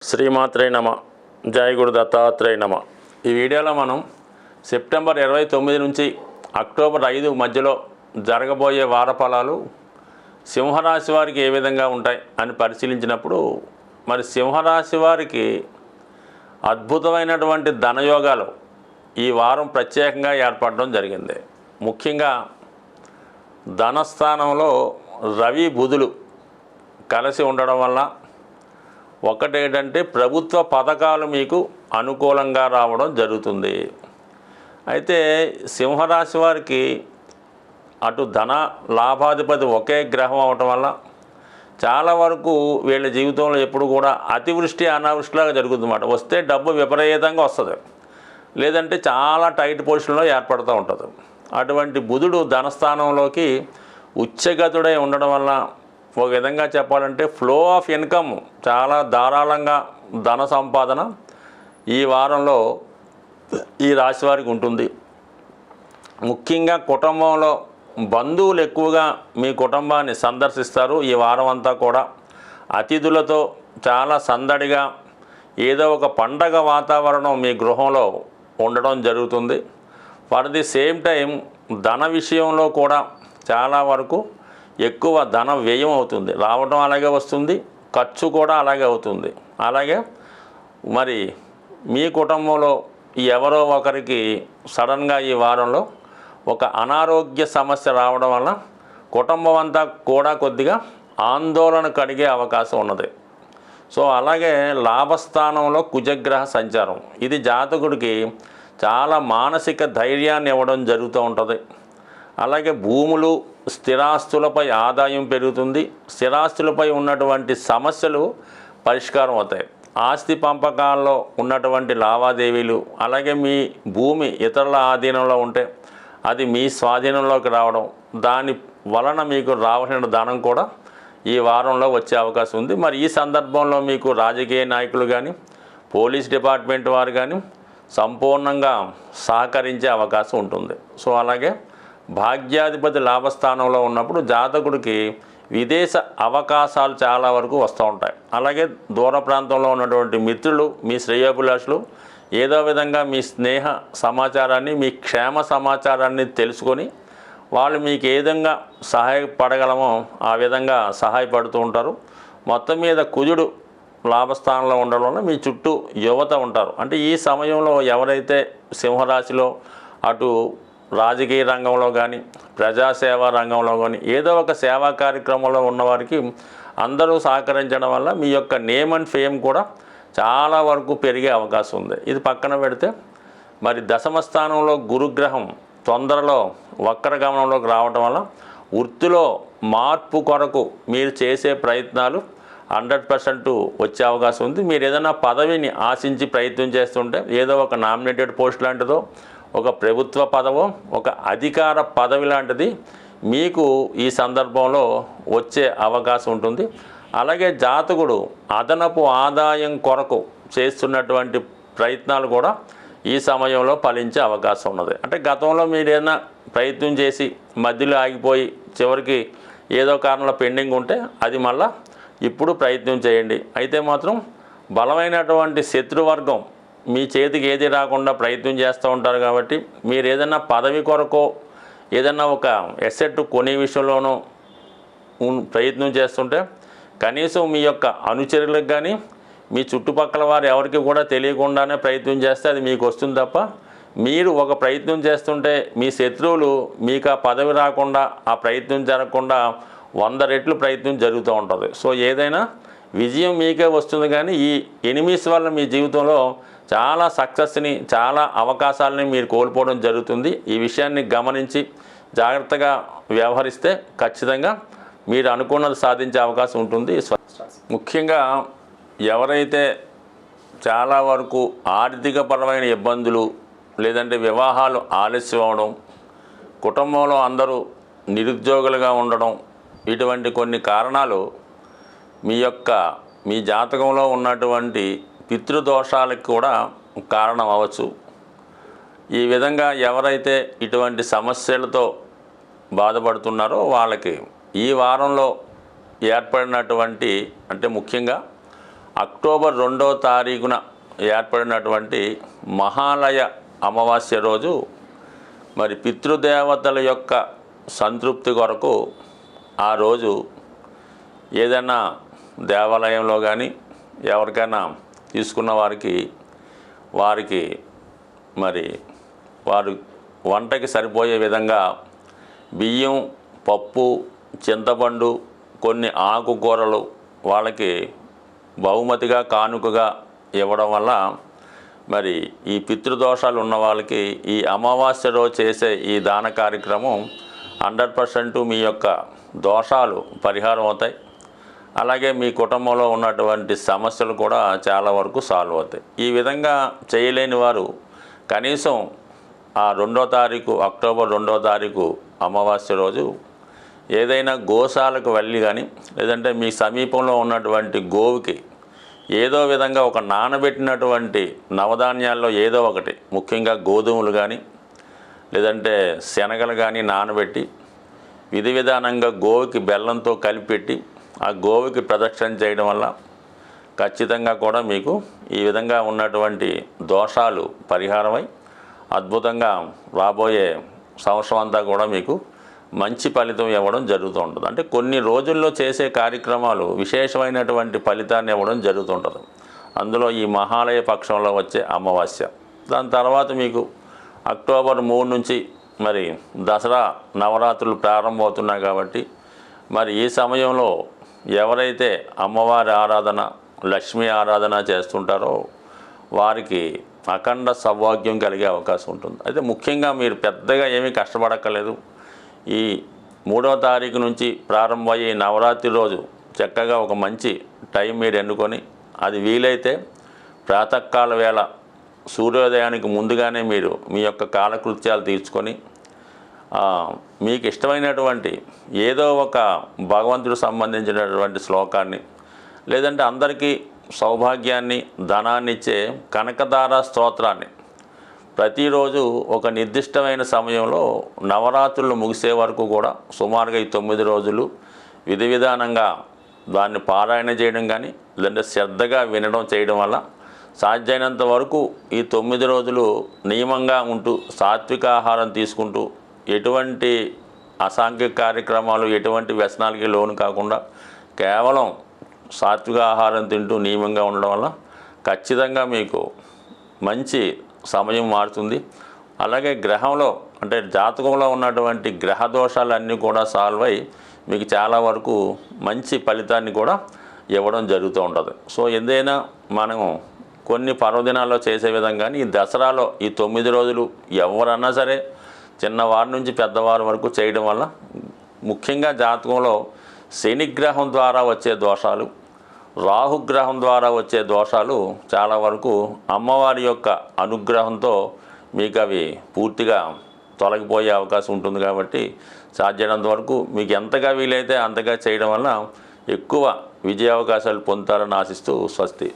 శ్రీమాత్రే నమ. జయ గురు దత్తాత్రేయ నమ. ఈ వీడియోలో మనం సెప్టెంబర్ 29 నుంచి అక్టోబర్ 5 మధ్యలో జరగబోయే వారఫలాలు సింహరాశి వారికి ఏ విధంగా ఉంటాయి అని పరిశీలించినప్పుడు, మరి సింహరాశి వారికి అద్భుతమైనటువంటి ధనయోగాలు ఈ వారం ప్రత్యేకంగా ఏర్పడడం జరిగింది. ముఖ్యంగా ధనస్థానంలో రవి బుధులు కలిసి ఉండడం వల్ల ఒకటేంటంటే ప్రభుత్వ పథకాలు మీకు అనుకూలంగా రావడం జరుగుతుంది. అయితే సింహరాశి వారికి అటు ధన లాభాధిపతి ఒకే గ్రహం అవటం వల్ల చాలా వరకు వీళ్ళ జీవితంలో ఎప్పుడు కూడా అతివృష్టి అనావృష్టిలాగా జరుగుతుందన్నమాట. వస్తే డబ్బు విపరీతంగా వస్తుంది, లేదంటే చాలా టైట్ పొజిషన్లో ఏర్పడుతూ ఉంటుంది. అటువంటి బుధుడు ధనస్థానంలోకి ఉచ్చగతుడై ఉండడం వల్ల ఒక విధంగా చెప్పాలంటే ఫ్లో ఆఫ్ ఇన్కమ్ చాలా ధారాళంగా ధన సంపాదన ఈ వారంలో ఈ రాశి వారికి ఉంటుంది. ముఖ్యంగా కుటుంబంలో బంధువులు ఎక్కువగా మీ కుటుంబాన్ని సందర్శిస్తారు. ఈ వారం అంతా కూడా అతిథులతో చాలా సందడిగా ఏదో ఒక పండగ వాతావరణం మీ గృహంలో ఉండడం జరుగుతుంది. ఫర్ ది సేమ్ టైం ధన విషయంలో కూడా చాలా వరకు ఎక్కువ ధన వ్యయం అవుతుంది. రావడం అలాగే వస్తుంది, ఖర్చు కూడా అలాగే అవుతుంది. అలాగే మరి మీ కుటుంబంలో ఎవరో ఒకరికి సడన్గా ఈ వారంలో ఒక అనారోగ్య సమస్య రావడం వల్ల కుటుంబం అంతా కూడా కొద్దిగా ఆందోళన కలిగే అవకాశం ఉన్నది. సో అలాగే లాభస్థానంలో కుజగ్రహ సంచారం ఇది జాతకుడికి చాలా మానసిక ధైర్యాన్ని ఇవ్వడం జరుగుతూ ఉంటుంది. అలాగే భూములు స్థిరాస్తులపై ఆదాయం పెరుగుతుంది. స్థిరాస్తులపై ఉన్నటువంటి సమస్యలు పరిష్కారం అవుతాయి. ఆస్తి పంపకాల్లో ఉన్నటువంటి లావాదేవీలు, అలాగే మీ భూమి ఇతరుల ఆధీనంలో ఉంటే అది మీ స్వాధీనంలోకి రావడం, దాని వలన మీకు రావాల్సిన ధనం కూడా ఈ వారంలో వచ్చే అవకాశం ఉంది. మరి ఈ సందర్భంలో మీకు రాజకీయ నాయకులు కానీ పోలీస్ డిపార్ట్మెంట్ వారు కానీ సంపూర్ణంగా సహకరించే అవకాశం ఉంటుంది. సో అలాగే భాగ్యాధిపతి లాభస్థానంలో ఉన్నప్పుడు జాతకుడికి విదేశ అవకాశాలు చాలా వరకు వస్తూ ఉంటాయి. అలాగే దూర ప్రాంతంలో ఉన్నటువంటి మిత్రులు, మీ శ్రేయోభిలాషులు ఏదో విధంగా మీ స్నేహ సమాచారాన్ని, మీ క్షేమ సమాచారాన్ని తెలుసుకొని వాళ్ళు మీకు ఏ విధంగా సహాయపడగలమో ఆ విధంగా సహాయపడుతూ ఉంటారు. మొత్తం మీద కుజుడు లాభస్థానంలో ఉండడం వల్ల మీ చుట్టూ యువత ఉంటారు. అంటే ఈ సమయంలో ఎవరైతే సింహరాశిలో అటు రాజకీయ రంగంలో కానీ ప్రజాసేవా రంగంలో కానీ ఏదో ఒక సేవా కార్యక్రమంలో ఉన్నవారికి అందరూ సహకరించడం వల్ల మీ యొక్క నేమ్ అండ్ ఫేమ్ కూడా చాలా వరకు పెరిగే అవకాశం ఉంది. ఇది పక్కన పెడితే మరి దశమ స్థానంలో గురుగ్రహం తొందరలో వక్రగమనంలోకి రావడం వల్ల వృత్తిలో మార్పు కొరకు మీరు చేసే ప్రయత్నాలు 100% వచ్చే అవకాశం ఉంది. మీరు ఏదైనా పదవిని ఆశించి ప్రయత్నం చేస్తుంటే ఏదో ఒక నామినేటెడ్ పోస్ట్ లాంటిదో, ఒక ప్రభుత్వ పదవో, ఒక అధికార పదవి లాంటిది మీకు ఈ సందర్భంలో వచ్చే అవకాశం ఉంటుంది. అలాగే జాతకుడు అదనపు ఆదాయం కొరకు చేస్తున్నటువంటి ప్రయత్నాలు కూడా ఈ సమయంలో ఫలించే అవకాశం ఉన్నది. అంటే గతంలో మీరు ఏదైనా ప్రయత్నం చేసి మధ్యలో ఆగిపోయి చివరికి ఏదో కారణంలో పెండింగ్ ఉంటే అది మళ్ళా ఇప్పుడు ప్రయత్నం చేయండి. అయితే మాత్రం బలమైనటువంటి శత్రువర్గం మీ చేతికి ఏది రాకుండా ప్రయత్నం చేస్తూ ఉంటారు. కాబట్టి మీరు ఏదైనా పదవి కొరకో ఏదైనా ఒక ఎసెట్ కొనే విషయంలోనూ ప్రయత్నం చేస్తుంటే కనీసం మీ యొక్క అనుచరులకు కానీ మీ చుట్టుపక్కల వారు ఎవరికి కూడా తెలియకుండానే ప్రయత్నం చేస్తే అది మీకు వస్తుంది తప్ప, మీరు ఒక ప్రయత్నం చేస్తుంటే మీ శత్రువులు మీకు ఆ పదవి రాకుండా ఆ ప్రయత్నం జరగకుండా 100 రెట్లు ప్రయత్నం జరుగుతూ ఉంటుంది. సో ఏదైనా విజయం మీకే వస్తుంది, కానీ ఈ ఎనిమీస్ వల్ల మీ జీవితంలో చాలా సక్సెస్ని, చాలా అవకాశాలని మీరు కోల్పోవడం జరుగుతుంది. ఈ విషయాన్ని గమనించి జాగ్రత్తగా వ్యవహరిస్తే ఖచ్చితంగా మీరు అనుకున్నది సాధించే అవకాశం ఉంటుంది. ముఖ్యంగా ఎవరైతే చాలా వరకు ఆర్థికపరమైన ఇబ్బందులు, లేదంటే వివాహాలు ఆలస్యం అవడం, కుటుంబంలో అందరూ నిరుద్యోగులుగా ఉండడం, ఇటువంటి కొన్ని కారణాలు మీ జాతకంలో ఉన్నటువంటి పితృదోషాలకు కూడా కారణం అవ్వచ్చు. ఈ విధంగా ఎవరైతే ఇటువంటి సమస్యలతో బాధపడుతున్నారో వాళ్ళకి ఈ వారంలో ఏర్పడినటువంటి అంటే ముఖ్యంగా అక్టోబర్ 2వ తారీఖున ఏర్పడినటువంటి మహాలయ అమావాస్య రోజు మరి పితృదేవతల యొక్క సంతృప్తి కొరకు ఆ రోజు ఏదైనా దేవాలయంలో కానీ ఎవరికైనా తీసుకున్న వారికి మరి వారు వంటకి సరిపోయే విధంగా బియ్యం, పప్పు, చింతపండు, కొన్ని ఆకుకూరలు వాళ్ళకి బహుమతిగా కానుకగా ఇవ్వడం వల్ల మరి ఈ పితృదోషాలు ఉన్న వాళ్ళకి ఈ అమావాస్య రోజు చేసే ఈ దాన కార్యక్రమం 100% మీ యొక్క దోషాలు పరిహారం అవుతాయి. అలాగే మీ కుటుంబంలో ఉన్నటువంటి సమస్యలు కూడా చాలా వరకు సాల్వ్ అవుతాయి. ఈ విధంగా చేయలేని వారు కనీసం ఆ 2వ తారీఖు అక్టోబర్ 2వ తారీఖు అమావాస్య రోజు ఏదైనా గోశాలకు వెళ్ళి కానీ లేదంటే మీ సమీపంలో ఉన్నటువంటి గోవుకి ఏదో విధంగా ఒక నానబెట్టినటువంటి నవధాన్యాల్లో ఏదో ఒకటి, ముఖ్యంగా గోధుమలు కానీ లేదంటే శనగలు కానీ నానబెట్టి విధి విధానంగా గోవుకి బెల్లంతో కలిపెట్టి ఆ గోవుకి ప్రదక్షిణ చేయడం వల్ల ఖచ్చితంగా కూడా మీకు ఈ విధంగా ఉన్నటువంటి దోషాలు పరిహారమై అద్భుతంగా రాబోయే సంవత్సరం అంతా కూడా మీకు మంచి ఫలితం ఇవ్వడం జరుగుతూ ఉంటుంది. అంటే కొన్ని రోజుల్లో చేసే కార్యక్రమాలు విశేషమైనటువంటి ఫలితాన్ని ఇవ్వడం జరుగుతుంటుంది. అందులో ఈ మహాలయ పక్షంలో వచ్చే అమావాస్య, దాని తర్వాత మీకు అక్టోబర్ 3 నుంచి మరి దసరా నవరాత్రులు ప్రారంభమవుతున్నాయి కాబట్టి మరి ఈ సమయంలో ఎవరైతే అమ్మవారి ఆరాధన, లక్ష్మీ ఆరాధన చేస్తుంటారో వారికి అఖండ సౌభాగ్యం కలిగే అవకాశం ఉంటుంది. అయితే ముఖ్యంగా మీరు పెద్దగా ఏమీ కష్టపడక్కర్లేదు. ఈ 3వ తారీఖు నుంచి ప్రారంభమయ్యే నవరాత్రి రోజు చక్కగా ఒక మంచి టైం మీరు ఎన్నుకొని, అది వీలైతే ప్రాతకాల వేళ సూర్యోదయానికి ముందుగానే మీరు మీ యొక్క కాలకృత్యాలు తీర్చుకొని మీకు ఇష్టమైనటువంటి ఏదో ఒక భగవంతుడికి సంబంధించినటువంటి శ్లోకాన్ని లేదంటే అందరికీ సౌభాగ్యాన్ని, ధనాన్ని ఇచ్చే కనకదార స్తోత్రాన్ని ప్రతిరోజు ఒక నిర్దిష్టమైన సమయంలో నవరాత్రులు ముగిసే వరకు కూడా సుమారుగా ఈ 9 రోజులు విధి విధానంగా దాన్ని పారాయణ చేయడం కానీ లేదంటే శ్రద్ధగా వినడం చేయడం వల్ల సాధ్యమైనంత వరకు ఈ 9 రోజులు నియమంగా ఉంటూ సాత్విక ఆహారం తీసుకుంటూ ఎటువంటి అసాంఘిక కార్యక్రమాలు, ఎటువంటి వ్యసనాలకి లోను కాకుండా కేవలం సాత్విక ఆహారం తింటూ నియమంగా ఉండడం వల్ల ఖచ్చితంగా మీకు మంచి సమయం మారుతుంది. అలాగే గ్రహంలో అంటే జాతకంలో ఉన్నటువంటి గ్రహ దోషాలన్నీ కూడా సాల్వ్ అయ్యి మీకు చాలా వరకు మంచి ఫలితాన్ని కూడా ఇవ్వడం జరుగుతూ ఉంటుంది. సో ఏదైనా మనం కొన్ని పర్వదినాల్లో చేసే విధంగానే ఈ దసరాలో ఈ 9 రోజులు ఎవరన్నా సరే చిన్నవారి నుంచి పెద్దవారి వరకు చేయడం వల్ల ముఖ్యంగా జాతకంలో శనిగ్రహం ద్వారా వచ్చే దోషాలు, రాహుగ్రహం ద్వారా వచ్చే దోషాలు చాలా వరకు అమ్మవారి యొక్క అనుగ్రహంతో మీకు అవి పూర్తిగా తొలగిపోయే అవకాశం ఉంటుంది. కాబట్టి సాధ్యమైనంత వరకు మీకు ఎంతగా వీలైతే అంతగా చేయడం వల్ల ఎక్కువ విజయావకాశాలు పొందుతారని ఆశిస్తూ స్వస్తి.